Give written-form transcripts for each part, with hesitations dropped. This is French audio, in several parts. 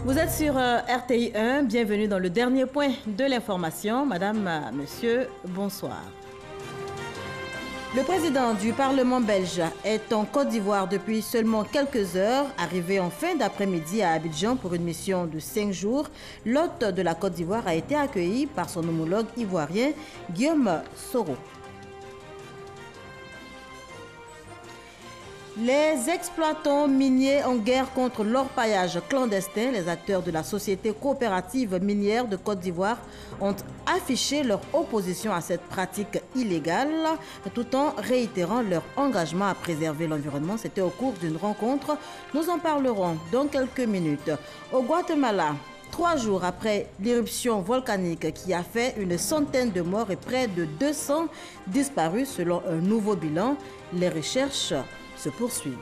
Vous êtes sur RTI 1, bienvenue dans le dernier point de l'information. Madame, monsieur, bonsoir. Le président du Parlement belge est en Côte d'Ivoire depuis seulement quelques heures. Arrivé en fin d'après-midi à Abidjan pour une mission de 5 jours, l'hôte de la Côte d'Ivoire a été accueilli par son homologue ivoirien, Guillaume Soro. Les exploitants miniers en guerre contre l'orpaillage clandestin, les acteurs de la Société coopérative minière de Côte d'Ivoire ont affiché leur opposition à cette pratique illégale tout en réitérant leur engagement à préserver l'environnement. C'était au cours d'une rencontre. Nous en parlerons dans quelques minutes. Au Guatemala, 3 jours après l'éruption volcanique qui a fait une centaine de morts et près de 200 disparus selon un nouveau bilan, les recherches se poursuivent.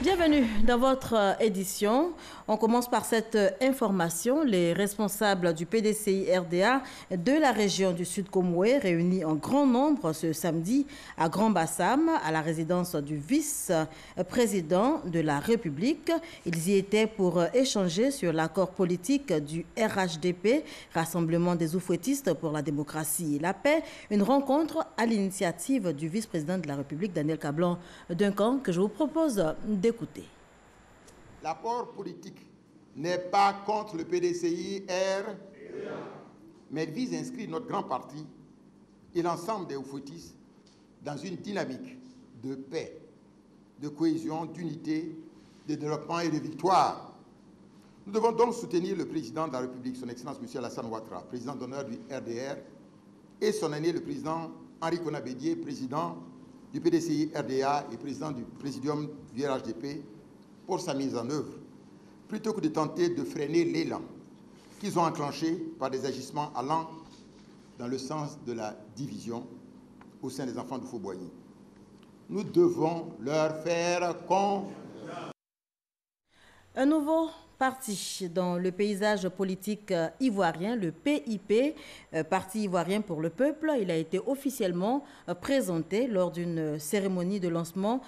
Bienvenue dans votre édition. On commence par cette information. Les responsables du PDCI-RDA de la région du Sud Comoé, réunis en grand nombre ce samedi à Grand Bassam, à la résidence du vice-président de la République. Ils y étaient pour échanger sur l'accord politique du RHDP, Rassemblement des oufouettistes pour la démocratie et la paix. Une rencontre à l'initiative du vice-président de la République, Daniel Kablan-Duncan, que je vous propose d'écouter. L'accord politique n'est pas contre le PDCI-R, mais vise à inscrire notre grand parti et l'ensemble des oufouettistes dans une dynamique de paix, de cohésion, d'unité, de développement et de victoire. Nous devons donc soutenir le président de la République, son Excellence M. Alassane Ouattara, président d'honneur du RDR, et son aîné, le président Henri Konan Bédié, président du PDCI-RDA et président du présidium du RHDP, pour sa mise en œuvre, plutôt que de tenter de freiner l'élan qu'ils ont enclenché par des agissements allant dans le sens de la division au sein des enfants de Fauboigny. Nous devons leur faire confiance. Un nouveau parti dans le paysage politique ivoirien, le PIP, Parti ivoirien pour le peuple. Il a été officiellement présenté lors d'une cérémonie de lancement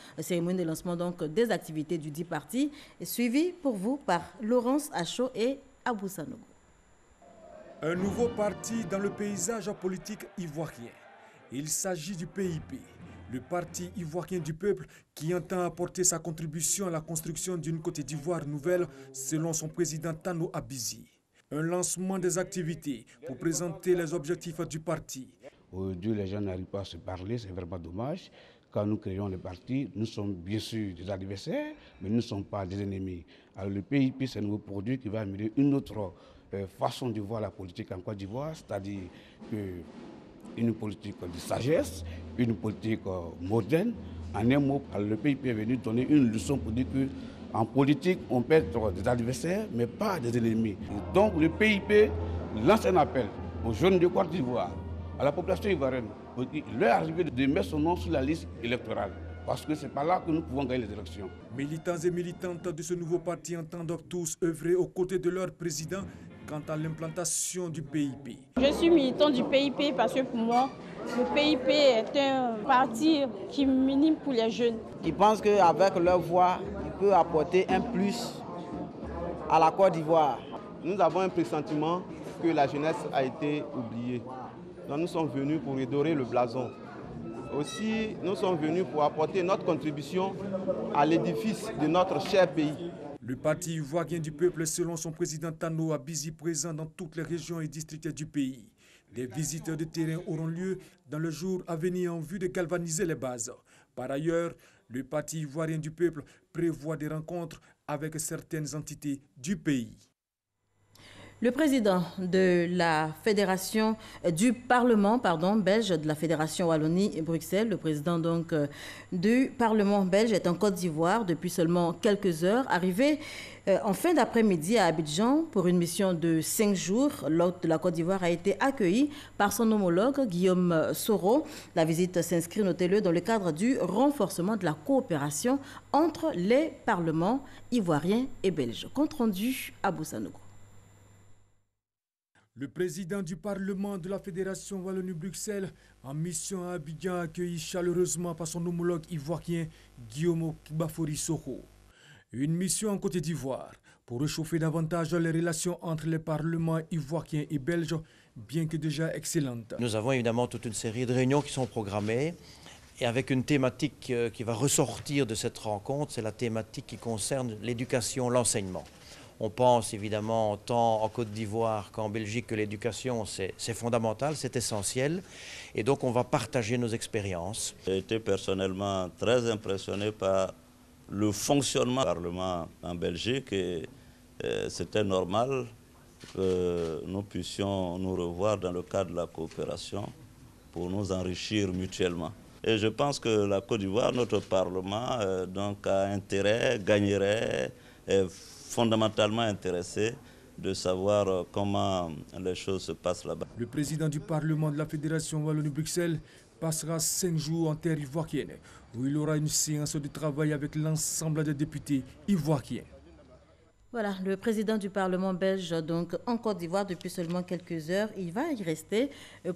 donc des activités du dit parti, suivi pour vous par Laurence Acho et Abou Sanogo. Un nouveau parti dans le paysage politique ivoirien. Il s'agit du PIP. Le Parti ivoirien du peuple qui entend apporter sa contribution à la construction d'une Côte d'Ivoire nouvelle selon son président Tano Abizi. Un lancement des activités pour présenter les objectifs du parti. Aujourd'hui, les gens n'arrivent pas à se parler, c'est vraiment dommage. Quand nous créons le parti, nous sommes bien sûr des adversaires, mais nous ne sommes pas des ennemis. Alors le PIP, c'est un nouveau produit qui va amener une autre façon de voir la politique en Côte d'Ivoire, c'est-à-dire une politique de sagesse, une politique moderne. En un mot, le PIP est venu donner une leçon pour dire qu'en politique, on peut être des adversaires, mais pas des ennemis. Et donc le PIP lance un appel aux jeunes de Côte d'Ivoire, à la population ivoirienne, pour leur arriver de mettre son nom sur la liste électorale. Parce que c'est par là que nous pouvons gagner les élections. Militants et militantes de ce nouveau parti entendent tous œuvrer aux côtés de leur président quant à l'implantation du PIP. Je suis militant du PIP parce que pour moi, le PIP est un parti qui milite pour les jeunes. Ils pensent qu'avec leur voix, ils peuvent apporter un plus à la Côte d'Ivoire. Nous avons un pressentiment que la jeunesse a été oubliée. Donc nous sommes venus pour redorer le blason. Aussi, nous sommes venus pour apporter notre contribution à l'édifice de notre cher pays. Le Parti ivoirien du peuple, selon son président Tano Abizi, présent dans toutes les régions et districts du pays. Des visites de terrain auront lieu dans le jour à venir en vue de galvaniser les bases. Par ailleurs, le Parti ivoirien du peuple prévoit des rencontres avec certaines entités du pays. Le président de la fédération du Parlement belge de la Fédération Wallonie-Bruxelles, le président donc du Parlement belge est en Côte d'Ivoire depuis seulement quelques heures, arrivé en fin d'après-midi à Abidjan pour une mission de 5 jours. L'hôte de la Côte d'Ivoire a été accueilli par son homologue Guillaume Soro. La visite s'inscrit, notez-le, dans le cadre du renforcement de la coopération entre les parlements ivoiriens et belges. Compte rendu à Boussanogo. Le président du Parlement de la Fédération Wallonie-Bruxelles, en mission à Abidjan, accueilli chaleureusement par son homologue ivoirien Guillaume Bafori Soro. Une mission en Côte d'Ivoire pour réchauffer davantage les relations entre les parlements ivoiriens et belges, bien que déjà excellentes. Nous avons évidemment toute une série de réunions qui sont programmées et avec une thématique qui va ressortir de cette rencontre, c'est la thématique qui concerne l'éducation, l'enseignement. On pense évidemment tant en Côte d'Ivoire qu'en Belgique que l'éducation c'est fondamental, c'est essentiel et donc on va partager nos expériences. J'ai été personnellement très impressionné par le fonctionnement du Parlement en Belgique et c'était normal que nous puissions nous revoir dans le cadre de la coopération pour nous enrichir mutuellement. Et je pense que la Côte d'Ivoire, notre Parlement, donc a intérêt, gagnerait, est fondamentalement intéressé de savoir comment les choses se passent là-bas. Le président du Parlement de la Fédération Wallonie-Bruxelles passera 5 jours en terre ivoirienne, où il aura une séance de travail avec l'ensemble des députés ivoiriens. Voilà, le président du Parlement belge, donc en Côte d'Ivoire depuis seulement quelques heures. Il va y rester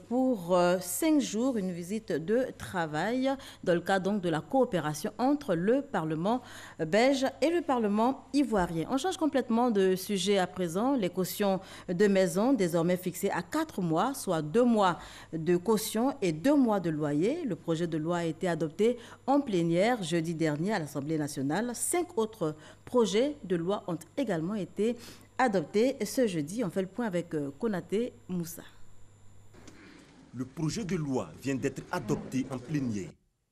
pour 5 jours, une visite de travail dans le cadre donc de la coopération entre le Parlement belge et le Parlement ivoirien. On change complètement de sujet à présent. Les cautions de maison désormais fixées à 4 mois, soit 2 mois de caution et 2 mois de loyer. Le projet de loi a été adopté en plénière jeudi dernier à l'Assemblée nationale. 5 autres projets de loi ont également été adoptés ce jeudi. On fait le point avec Konaté Moussa. Le projet de loi vient d'être adopté en plénière.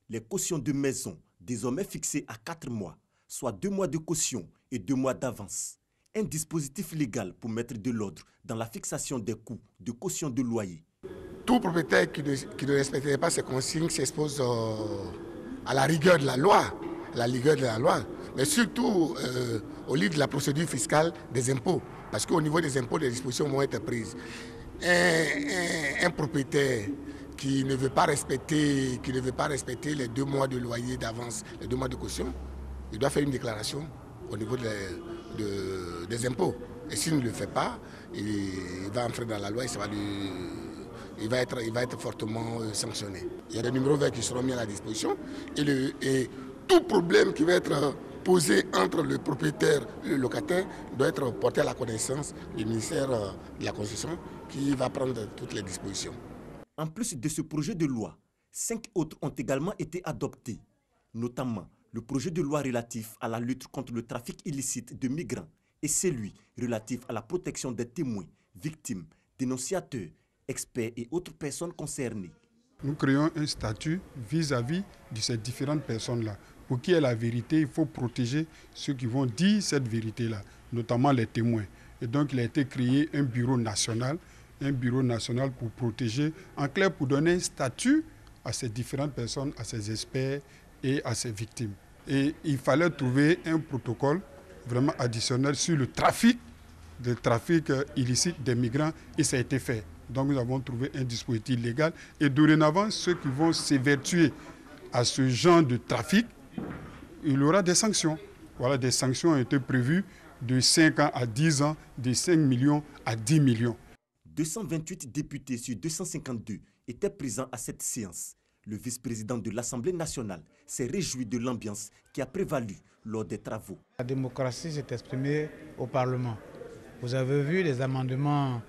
Les cautions de maison, désormais fixées à 4 mois, soit 2 mois de caution et 2 mois d'avance. Un dispositif légal pour mettre de l'ordre dans la fixation des coûts de caution de loyer. Tout propriétaire qui ne respecterait pas ces consignes s'expose à la rigueur de la loi. Mais surtout au lieu de la procédure fiscale des impôts, parce qu'au niveau des impôts, des dispositions vont être prises. Un propriétaire qui ne veut pas respecter les 2 mois de loyer d'avance, les 2 mois de caution, il doit faire une déclaration au niveau des impôts. Et s'il ne le fait pas, il va entrer dans la loi et il va être fortement sanctionné. Il y a des numéros verts qui seront mis à la disposition et tout problème qui va être posé entre le propriétaire et le locataire doit être porté à la connaissance du ministère de la Constitution qui va prendre toutes les dispositions. En plus de ce projet de loi, 5 autres ont également été adoptés, notamment le projet de loi relatif à la lutte contre le trafic illicite de migrants et celui relatif à la protection des témoins, victimes, dénonciateurs, experts et autres personnes concernées. Nous créons un statut vis-à-vis de ces différentes personnes-là. Pour qu'il y ait la vérité, il faut protéger ceux qui vont dire cette vérité-là, notamment les témoins. Et donc il a été créé un bureau national pour protéger, en clair pour donner un statut à ces différentes personnes, à ces experts et à ces victimes. Et il fallait trouver un protocole vraiment additionnel sur le trafic illicite des migrants et ça a été fait. Donc nous avons trouvé un dispositif légal et dorénavant ceux qui vont s'évertuer à ce genre de trafic, il y aura des sanctions. Voilà, des sanctions ont été prévues de 5 ans à 10 ans, de 5 millions à 10 millions. 228 députés sur 252 étaient présents à cette séance. Le vice-président de l'Assemblée nationale s'est réjoui de l'ambiance qui a prévalu lors des travaux. La démocratie s'est exprimée au Parlement. Vous avez vu les amendements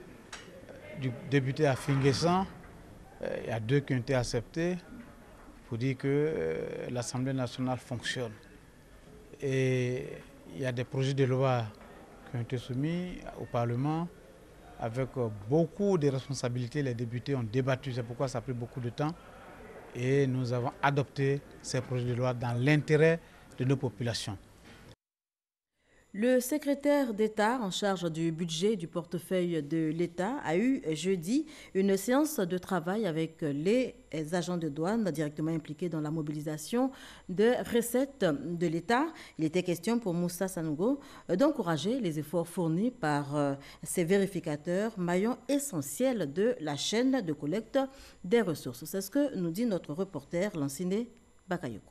du député Afinguessan, il y a 2 qui ont été acceptés pour dire que l'Assemblée nationale fonctionne. Et il y a des projets de loi qui ont été soumis au Parlement avec beaucoup de responsabilités. Les députés ont débattu, c'est pourquoi ça a pris beaucoup de temps. Et nous avons adopté ces projets de loi dans l'intérêt de nos populations. Le secrétaire d'État en charge du budget du portefeuille de l'État a eu jeudi une séance de travail avec les agents de douane directement impliqués dans la mobilisation de recettes de l'État. Il était question pour Moussa Sanogo d'encourager les efforts fournis par ces vérificateurs, maillons essentiels de la chaîne de collecte des ressources. C'est ce que nous dit notre reporter Lanciné Bakayoko.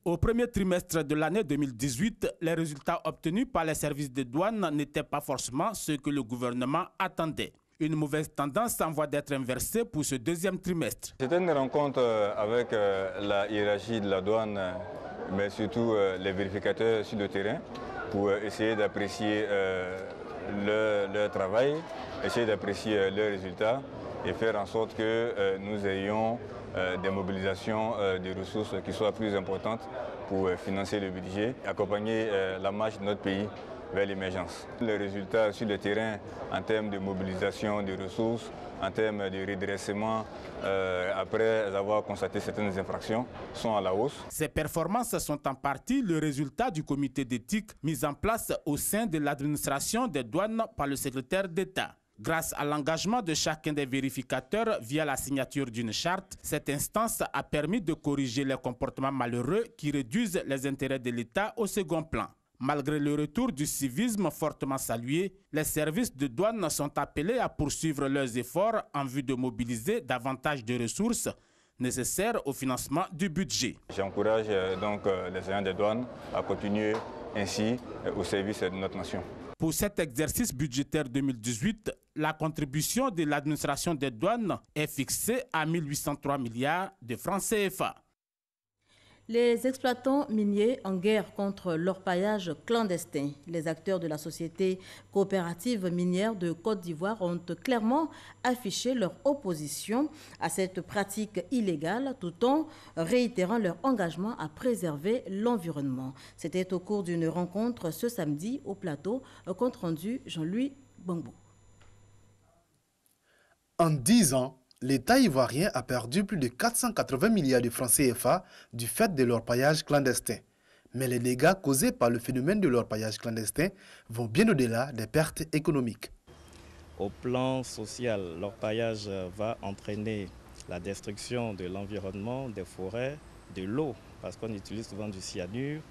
Au premier trimestre de l'année 2018, les résultats obtenus par les services de douane n'étaient pas forcément ceux que le gouvernement attendait. Une mauvaise tendance en voie d'être inversée pour ce deuxième trimestre. C'était une rencontre avec la hiérarchie de la douane, mais surtout les vérificateurs sur le terrain, pour essayer d'apprécier leur travail, essayer d'apprécier leurs résultats et faire en sorte que nous ayons des mobilisations de ressources qui soient plus importantes pour financer le budget, accompagner la marche de notre pays vers l'émergence. Les résultats sur le terrain en termes de mobilisation de ressources, en termes de redressement, après avoir constaté certaines infractions, sont à la hausse. Ces performances sont en partie le résultat du comité d'éthique mis en place au sein de l'administration des douanes par le secrétaire d'État. Grâce à l'engagement de chacun des vérificateurs via la signature d'une charte, cette instance a permis de corriger les comportements malheureux qui réduisent les intérêts de l'État au second plan. Malgré le retour du civisme fortement salué, les services de douane sont appelés à poursuivre leurs efforts en vue de mobiliser davantage de ressources nécessaires au financement du budget. J'encourage donc les agents des douanes à continuer ainsi au service de notre nation. Pour cet exercice budgétaire 2018, la contribution de l'administration des douanes est fixée à 1803 milliards de francs CFA. Les exploitants miniers en guerre contre l'orpaillage clandestin. Les acteurs de la société coopérative minière de Côte d'Ivoire ont clairement affiché leur opposition à cette pratique illégale tout en réitérant leur engagement à préserver l'environnement. C'était au cours d'une rencontre ce samedi au plateau, compte rendu Jean-Louis Gbangbo. En 10 ans, l'État ivoirien a perdu plus de 480 milliards de francs CFA du fait de l'orpaillage clandestin. Mais les dégâts causés par le phénomène de l'orpaillage clandestin vont bien au-delà des pertes économiques. Au plan social, l'orpaillage va entraîner la destruction de l'environnement, des forêts, de l'eau, parce qu'on utilise souvent du cyanure.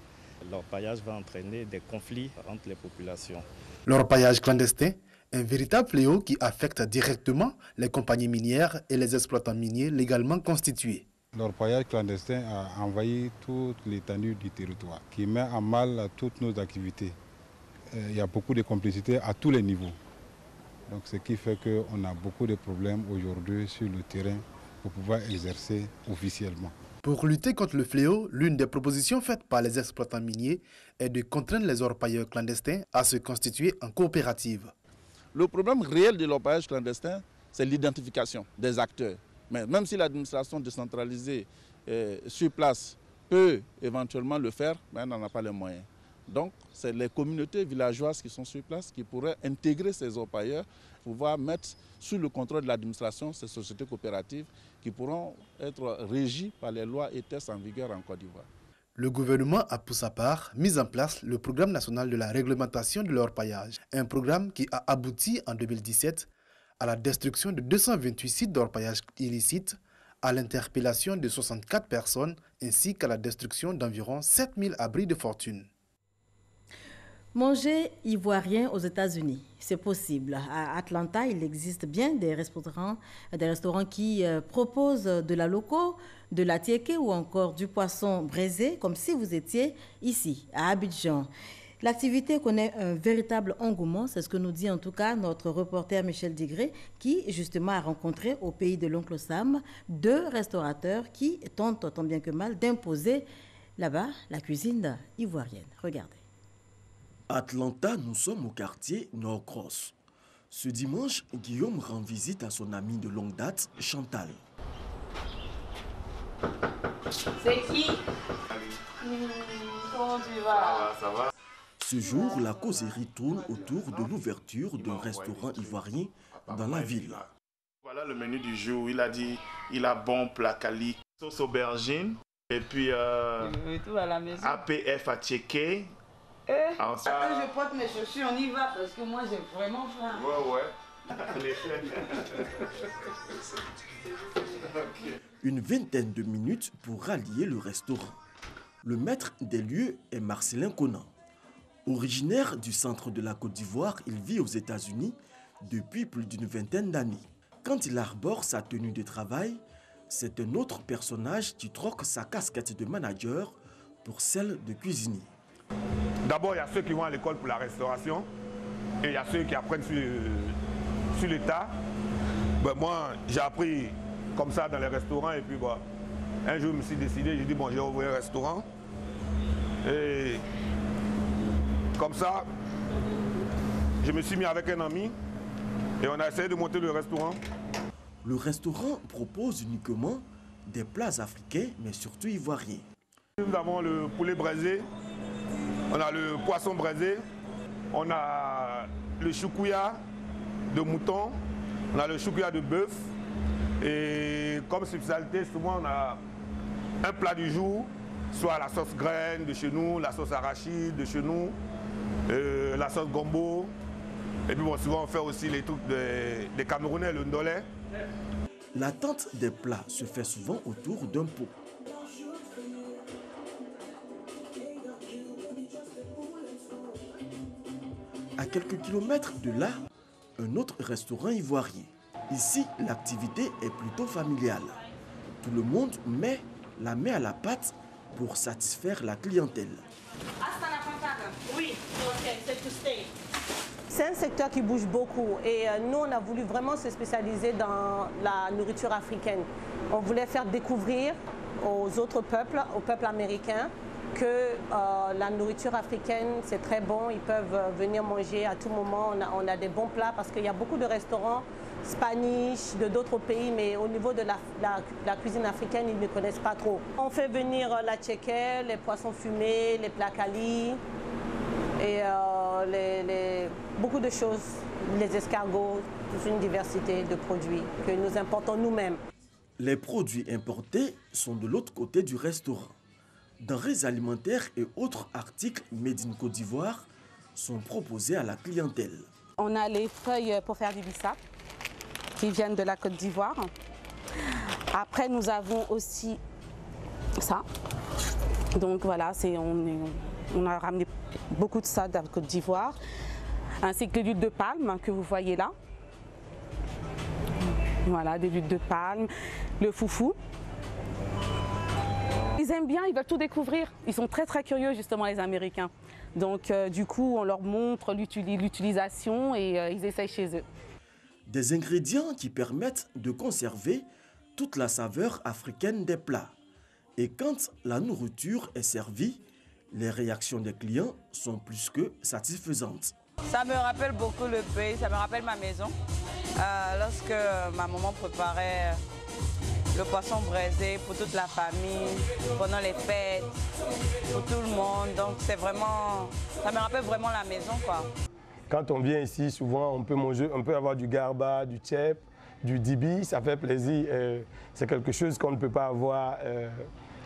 L'orpaillage va entraîner des conflits entre les populations. L'orpaillage clandestin, un véritable fléau qui affecte directement les compagnies minières et les exploitants miniers légalement constitués. L'orpaillage clandestin a envahi toute l'étendue du territoire, qui met à mal toutes nos activités. Il y a beaucoup de complicité à tous les niveaux. Donc, ce qui fait qu'on a beaucoup de problèmes aujourd'hui sur le terrain pour pouvoir exercer officiellement. Pour lutter contre le fléau, l'une des propositions faites par les exploitants miniers est de contraindre les orpailleurs clandestins à se constituer en coopérative. Le problème réel de l'orpaillage clandestin, c'est l'identification des acteurs. Mais même si l'administration décentralisée sur place peut éventuellement le faire, mais elle n'en a pas les moyens. Donc, c'est les communautés villageoises qui sont sur place qui pourraient intégrer ces orpailleurs, pouvoir mettre sous le contrôle de l'administration ces sociétés coopératives qui pourront être régies par les lois et tests en vigueur en Côte d'Ivoire. Le gouvernement a pour sa part mis en place le programme national de la réglementation de l'orpaillage, un programme qui a abouti en 2017 à la destruction de 228 sites d'orpaillage illicites, à l'interpellation de 64 personnes ainsi qu'à la destruction d'environ 7000 abris de fortune. Manger ivoirien aux États-Unis, c'est possible. À Atlanta, il existe bien des restaurants qui proposent de la loco, de la tiéké ou encore du poisson braisé, comme si vous étiez ici, à Abidjan. L'activité connaît un véritable engouement, c'est ce que nous dit en tout cas notre reporter Michel Digré, qui justement a rencontré au pays de l'oncle Sam 2 restaurateurs qui tentent tant bien que mal d'imposer là-bas la cuisine ivoirienne. Regardez. À Atlanta, nous sommes au quartier Norcross. Ce dimanche, Guillaume rend visite à son ami de longue date, Chantal. C'est qui? Comment tu vas? Ça va. Ce jour, la causerie tourne autour de l'ouverture d'un restaurant ivoirien dans la ville. Voilà le menu du jour. Il a dit il a bon plat cali, sauce aubergine et puis APF à checker. Je porte mes chaussures, on y va parce que moi j'ai vraiment faim. Ouais. Une vingtaine de minutes pour rallier le restaurant. Le maître des lieux est Marcelin Conan. Originaire du centre de la Côte d'Ivoire, il vit aux États-Unis depuis plus d'une vingtaine d'années. Quand il arbore sa tenue de travail, c'est un autre personnage qui troque sa casquette de manager pour celle de cuisinier. D'abord, il y a ceux qui vont à l'école pour la restauration et il y a ceux qui apprennent sur l'État. Ben, moi, j'ai appris comme ça dans les restaurants et puis bon, un jour je me suis décidé, j'ai dit bon, je vais ouvrir un restaurant. Et comme ça, je me suis mis avec un ami et on a essayé de monter le restaurant. Le restaurant propose uniquement des plats africains, mais surtout ivoiriens. Nous avons le poulet braisé, on a le poisson braisé, on a le choukouya de mouton, on a le choukouya de bœuf. Et comme spécialité, souvent on a un plat du jour, soit la sauce graine de chez nous, la sauce arachide de chez nous, la sauce gombo. Et puis bon, souvent on fait aussi les trucs des Camerounais, le ndolé. L'attente des plats se fait souvent autour d'un pot. À quelques kilomètres de là, un autre restaurant ivoirien. Ici, l'activité est plutôt familiale. Tout le monde met la main à la pâte pour satisfaire la clientèle. C'est un secteur qui bouge beaucoup et nous, on a voulu vraiment se spécialiser dans la nourriture africaine. On voulait faire découvrir aux autres peuples, au peuple américain, que la nourriture africaine, c'est très bon. Ils peuvent venir manger à tout moment. On a des bons plats parce qu'il y a beaucoup de restaurants Spanish, de d'autres pays, mais au niveau de la cuisine africaine, ils ne connaissent pas trop. On fait venir la tchéké, les poissons fumés, les plats kali, et beaucoup de choses, les escargots, toute une diversité de produits que nous importons nous-mêmes. Les produits importés sont de l'autre côté du restaurant. Denrées alimentaires et autres articles made in Côte d'Ivoire sont proposés à la clientèle. On a les feuilles pour faire du bissap qui viennent de la Côte d'Ivoire. Après, nous avons aussi ça. Donc voilà, on a ramené beaucoup de ça de la Côte d'Ivoire, ainsi que l'huile de palme que vous voyez là. Voilà, de l'huile de palme, le foufou. Ils aiment bien, ils veulent tout découvrir. Ils sont très très curieux justement les Américains. Donc du coup, on leur montre l'utilisation et ils essayent chez eux. Des ingrédients qui permettent de conserver toute la saveur africaine des plats. Et quand la nourriture est servie, les réactions des clients sont plus que satisfaisantes. Ça me rappelle beaucoup le pays, ça me rappelle ma maison. Lorsque ma maman préparait le poisson braisé pour toute la famille, pendant les fêtes, pour tout le monde. Donc c'est vraiment, ça me rappelle vraiment la maison, quoi. Quand on vient ici, souvent on peut manger, on peut avoir du garba, du tchèp, du dibi, ça fait plaisir. C'est quelque chose qu'on ne peut pas avoir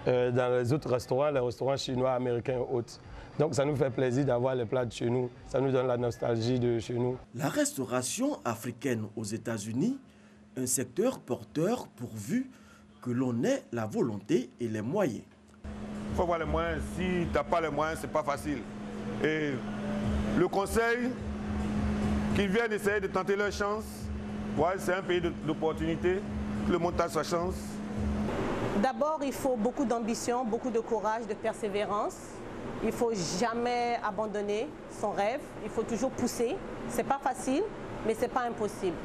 dans les autres restaurants, les restaurants chinois, américains et autres. Donc ça nous fait plaisir d'avoir les plats de chez nous, ça nous donne la nostalgie de chez nous. La restauration africaine aux États-Unis, un secteur porteur pourvu que l'on ait la volonté et les moyens. Il faut avoir les moyens, si tu n'as pas les moyens, ce n'est pas facile. Et le conseil, qu'ils viennent essayer de tenter leur chance, ouais, c'est un pays d'opportunités, le monde a sa chance. D'abord, il faut beaucoup d'ambition, beaucoup de courage, de persévérance. Il ne faut jamais abandonner son rêve, il faut toujours pousser. Ce n'est pas facile, mais ce n'est pas impossible.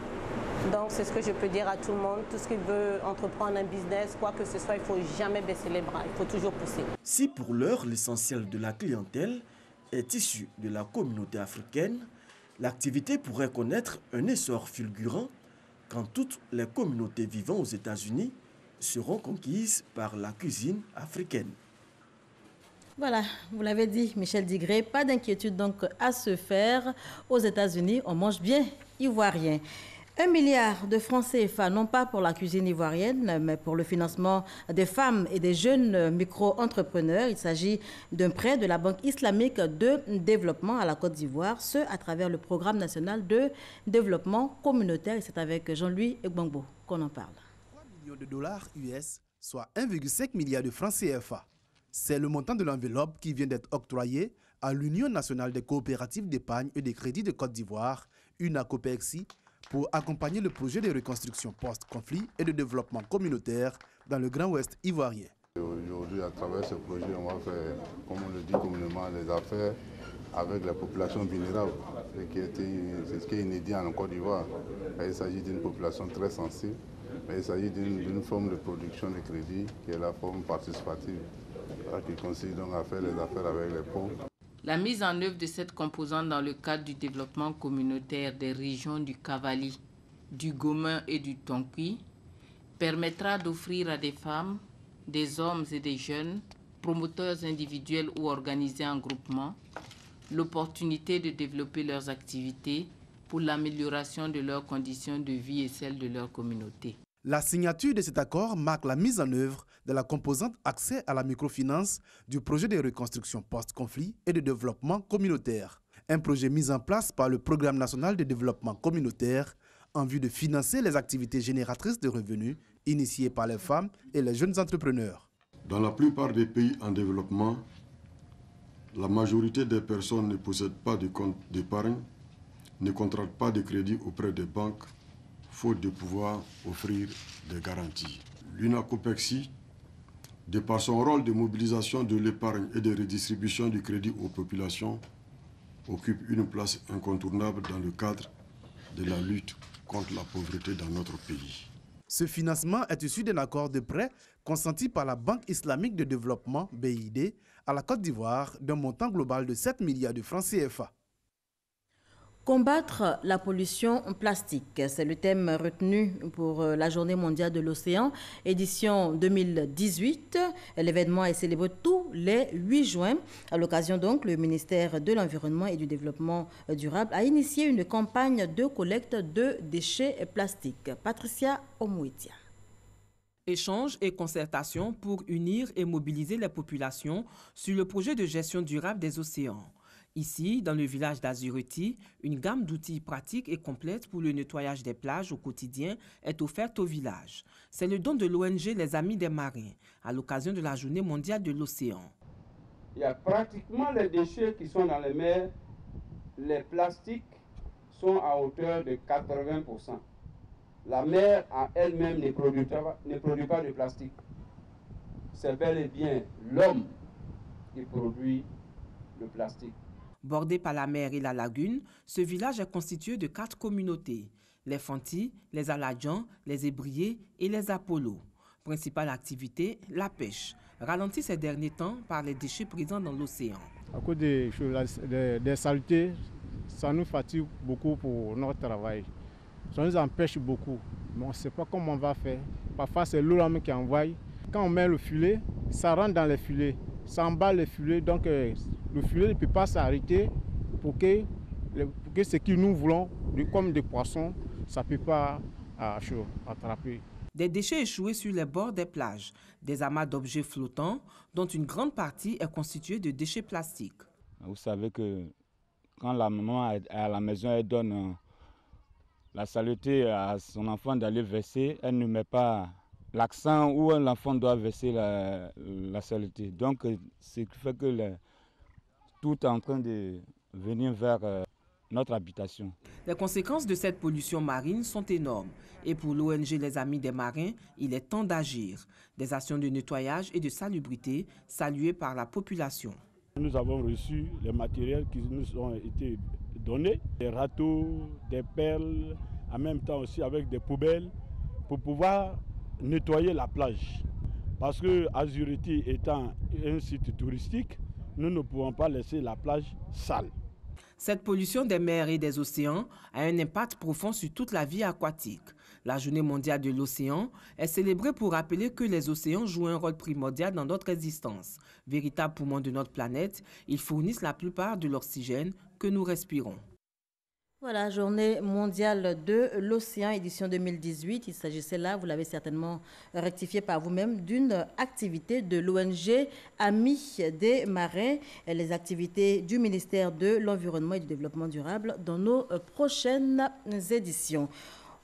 Donc c'est ce que je peux dire à tout le monde. Tout ce qui veut entreprendre un business, quoi que ce soit, il ne faut jamais baisser les bras, il faut toujours pousser. Si pour l'heure, l'essentiel de la clientèle est issu de la communauté africaine, l'activité pourrait connaître un essor fulgurant quand toutes les communautés vivant aux États-Unis seront conquises par la cuisine africaine. Voilà, vous l'avez dit, Michel Digré, pas d'inquiétude donc à se faire. Aux États-Unis, on mange bien ivoirien. 1 milliard de francs CFA, non pas pour la cuisine ivoirienne, mais pour le financement des femmes et des jeunes micro-entrepreneurs. Il s'agit d'un prêt de la Banque islamique de développement à la Côte d'Ivoire, ce à travers le programme national de développement communautaire. Et c'est avec Jean-Louis Egbangbo qu'on en parle. 3 millions de dollars US, soit 1,5 milliard de francs CFA. C'est le montant de l'enveloppe qui vient d'être octroyé à l'Union nationale des coopératives d'épargne et de crédit de Côte d'Ivoire, UNACOPEXI, pour accompagner le projet de reconstruction post-conflit et de développement communautaire dans le Grand Ouest ivoirien. Aujourd'hui, à travers ce projet, on va faire, comme on le dit communément, les affaires avec la population vulnérable, c'est ce qui est inédit en Côte d'Ivoire. Il s'agit d'une population très sensible, mais il s'agit d'une forme de production de crédit qui est la forme participative, qui consiste donc à faire les affaires avec les pauvres. La mise en œuvre de cette composante dans le cadre du développement communautaire des régions du Cavali, du Gomin et du Tonkui permettra d'offrir à des femmes, des hommes et des jeunes, promoteurs individuels ou organisés en groupement, l'opportunité de développer leurs activités pour l'amélioration de leurs conditions de vie et celles de leur communauté. La signature de cet accord marque la mise en œuvre de la composante accès à la microfinance du projet de reconstruction post-conflit et de développement communautaire. Un projet mis en place par le Programme national de développement communautaire en vue de financer les activités génératrices de revenus initiées par les femmes et les jeunes entrepreneurs. Dans la plupart des pays en développement, la majorité des personnes ne possèdent pas de compte d'épargne, ne contractent pas de crédit auprès des banques, faute de pouvoir offrir des garanties. L'UNACOPEXI, de par son rôle de mobilisation de l'épargne et de redistribution du crédit aux populations, occupe une place incontournable dans le cadre de la lutte contre la pauvreté dans notre pays. Ce financement est issu d'un accord de prêt consenti par la Banque islamique de développement, BID, à la Côte d'Ivoire d'un montant global de 7 milliards de francs CFA. Combattre la pollution plastique, c'est le thème retenu pour la Journée mondiale de l'océan, édition 2018. L'événement est célébré tous les 8 juin. À l'occasion donc, le ministère de l'Environnement et du Développement durable a initié une campagne de collecte de déchets plastiques. Patricia Omouetia. Échanges et concertations pour unir et mobiliser les populations sur le projet de gestion durable des océans. Ici, dans le village d'Azuruti, une gamme d'outils pratiques et complètes pour le nettoyage des plages au quotidien est offerte au village. C'est le don de l'ONG Les Amis des Marins, à l'occasion de la Journée mondiale de l'océan. Il y a pratiquement les déchets qui sont dans les mers. Les plastiques sont à hauteur de 80%. La mer en elle-même ne produit pas de plastique. C'est bel et bien l'homme qui produit le plastique. Bordé par la mer et la lagune, ce village est constitué de 4 communautés, les Fanti, les Aladjans, les Ébriers et les Apollo. Principale activité, la pêche, ralentie ces derniers temps par les déchets présents dans l'océan. À cause des saletés, ça nous fatigue beaucoup pour notre travail. Ça nous empêche beaucoup, mais on ne sait pas comment on va faire. Parfois, c'est l'eau qui envoie. Quand on met le filet, ça rentre dans les filets, ça emballe les filets, donc le filet ne peut pas s'arrêter pour que ce que nous voulons, comme des poissons, ça ne peut pas attraper. Des déchets échoués sur les bords des plages, des amas d'objets flottants, dont une grande partie est constituée de déchets plastiques. Vous savez que quand la maman est à la maison, elle donne la saleté à son enfant d'aller verser, elle ne met pas l'accent où l'enfant doit verser la saleté. Donc, ce qui fait que tout est en train de venir vers notre habitation. Les conséquences de cette pollution marine sont énormes. Et pour l'ONG Les Amis des Marins, il est temps d'agir. Des actions de nettoyage et de salubrité saluées par la population. Nous avons reçu les matériels qui nous ont été donnés, des râteaux, des perles, en même temps aussi avec des poubelles, pour pouvoir nettoyer la plage. Parce que Azuruti étant un site touristique, nous ne pouvons pas laisser la plage sale. Cette pollution des mers et des océans a un impact profond sur toute la vie aquatique. La Journée mondiale de l'océan est célébrée pour rappeler que les océans jouent un rôle primordial dans notre existence. Véritables poumons de notre planète, ils fournissent la plupart de l'oxygène que nous respirons. Voilà, Journée mondiale de l'océan, édition 2018. Il s'agissait là, vous l'avez certainement rectifié par vous-même, d'une activité de l'ONG Amis des Marins, les activités du ministère de l'Environnement et du Développement durable dans nos prochaines éditions.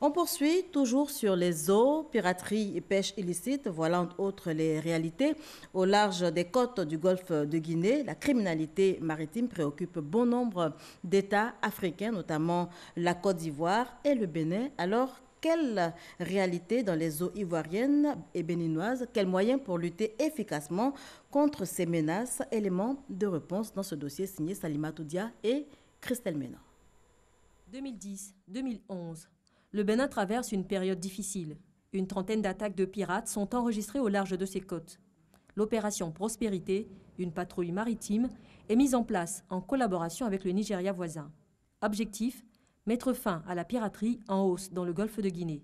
On poursuit toujours sur les eaux, piraterie et pêche illicite. Voilà entre autres les réalités. Au large des côtes du golfe de Guinée, la criminalité maritime préoccupe bon nombre d'États africains, notamment la Côte d'Ivoire et le Bénin. Alors, quelle réalité dans les eaux ivoiriennes et béninoises? Quels moyens pour lutter efficacement contre ces menaces? Éléments de réponse dans ce dossier signé Salimatou Dia et Christelle Ménan. 2010-2011, le Bénin traverse une période difficile. Une trentaine d'attaques de pirates sont enregistrées au large de ses côtes. L'opération Prospérité, une patrouille maritime, est mise en place en collaboration avec le Nigeria voisin. Objectif, mettre fin à la piraterie en hausse dans le golfe de Guinée.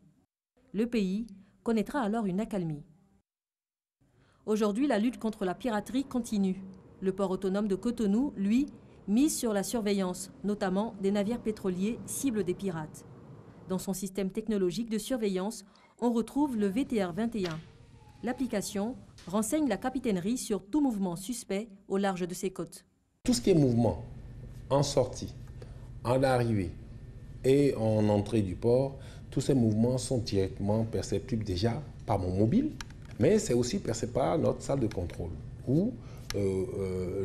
Le pays connaîtra alors une accalmie. Aujourd'hui, la lutte contre la piraterie continue. Le port autonome de Cotonou, lui, mise sur la surveillance, notamment des navires pétroliers cibles des pirates. Dans son système technologique de surveillance, on retrouve le VTR 21. L'application renseigne la capitainerie sur tout mouvement suspect au large de ses côtes. Tout ce qui est mouvement en sortie, en arrivée et en entrée du port, tous ces mouvements sont directement perceptibles déjà par mon mobile, mais c'est aussi perçu par notre salle de contrôle où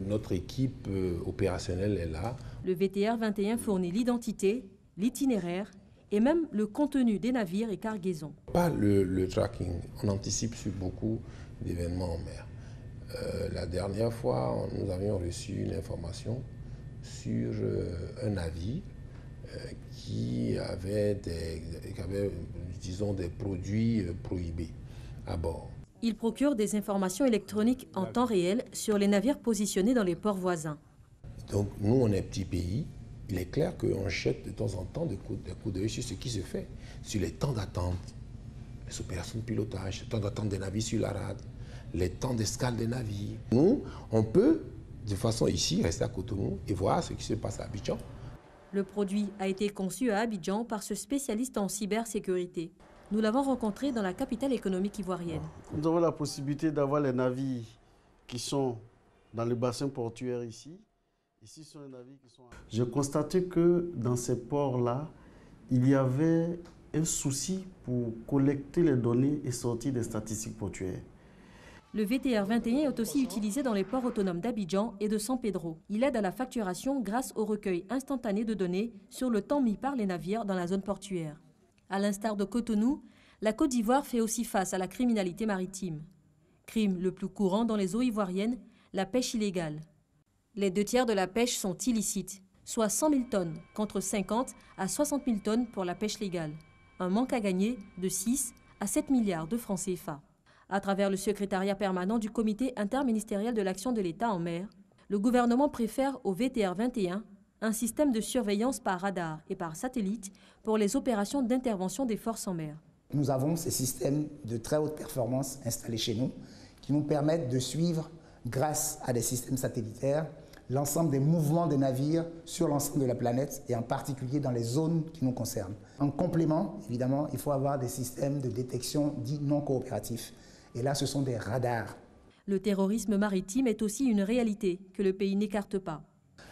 notre équipe opérationnelle est là. Le VTR 21 fournit l'identité, l'itinéraire et même le contenu des navires et cargaisons. Pas le tracking, on anticipe sur beaucoup d'événements en mer. La dernière fois, nous avions reçu une information sur un navire qui avait, disons, des produits prohibés à bord. Il procure des informations électroniques en temps réel sur les navires positionnés dans les ports voisins. Donc nous, on est un petit pays. Il est clair qu'on jette de temps en temps des coups d'œil sur ce qui se fait, sur les temps d'attente, les opérations de pilotage, le temps d'attente des navires sur la rade, les temps d'escale des navires. Nous, on peut, de façon ici, rester à Cotonou et voir ce qui se passe à Abidjan. Le produit a été conçu à Abidjan par ce spécialiste en cybersécurité. Nous l'avons rencontré dans la capitale économique ivoirienne. Nous avons la possibilité d'avoir les navires qui sont dans le bassin portuaire ici. Ici sont les navires qui sont... J'ai constaté que dans ces ports-là, il y avait un souci pour collecter les données et sortir des statistiques portuaires. Le VTR 21 est aussi utilisé dans les ports autonomes d'Abidjan et de San Pedro. Il aide à la facturation grâce au recueil instantané de données sur le temps mis par les navires dans la zone portuaire. À l'instar de Cotonou, la Côte d'Ivoire fait aussi face à la criminalité maritime. Crime le plus courant dans les eaux ivoiriennes, la pêche illégale. Les 2/3 de la pêche sont illicites, soit 100 000 tonnes contre 50 à 60 000 tonnes pour la pêche légale. Un manque à gagner de 6 à 7 milliards de francs CFA. À travers le secrétariat permanent du comité interministériel de l'action de l'État en mer, le gouvernement préfère au VTR 21 un système de surveillance par radar et par satellite pour les opérations d'intervention des forces en mer. Nous avons ces systèmes de très haute performance installés chez nous qui nous permettent de suivre, grâce à des systèmes satellitaires, l'ensemble des mouvements des navires sur l'ensemble de la planète et en particulier dans les zones qui nous concernent. En complément, évidemment, il faut avoir des systèmes de détection dits non coopératifs. Et là, ce sont des radars. Le terrorisme maritime est aussi une réalité que le pays n'écarte pas.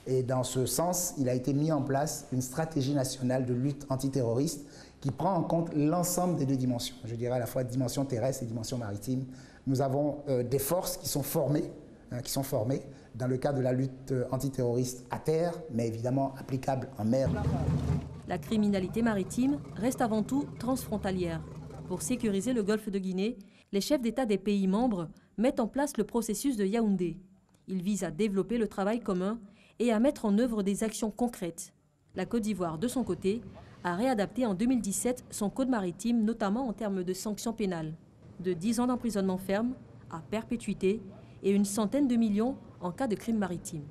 Et dans ce sens, il a été mis en place une stratégie nationale de lutte antiterroriste qui prend en compte l'ensemble des deux dimensions. Je dirais à la fois dimension terrestre et dimension maritime. Nous avons des forces qui sont formées dans le cadre de la lutte antiterroriste à terre, mais évidemment applicable en mer. La criminalité maritime reste avant tout transfrontalière. Pour sécuriser le golfe de Guinée, les chefs d'État des pays membres mettent en place le processus de Yaoundé. Il vise à développer le travail commun et à mettre en œuvre des actions concrètes. La Côte d'Ivoire, de son côté, a réadapté en 2017 son code maritime, notamment en termes de sanctions pénales, de 10 ans d'emprisonnement ferme à perpétuité et une centaine de millions en cas de crime maritime.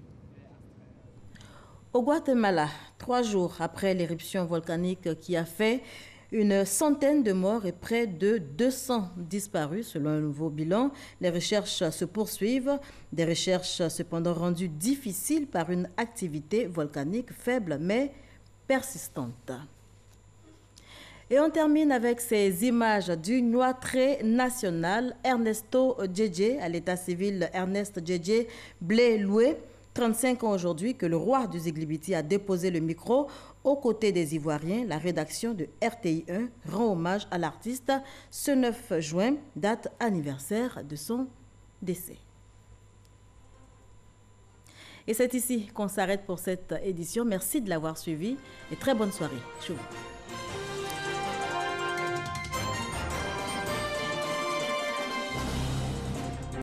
Au Guatemala, 3 jours après l'éruption volcanique qui a fait une centaine de morts et près de 200 disparus selon un nouveau bilan. Les recherches se poursuivent, des recherches cependant rendues difficiles par une activité volcanique faible mais persistante. Et on termine avec ces images du Noatré national. Ernesto Djedje, à l'état civil Ernest Djedje Blé-Loué, 35 ans aujourd'hui, que le roi du Ziglibiti a déposé le micro aux côtés des Ivoiriens. La rédaction de RTI1 rend hommage à l'artiste ce 9 juin, date anniversaire de son décès. Et c'est ici qu'on s'arrête pour cette édition. Merci de l'avoir suivi et très bonne soirée. Chou.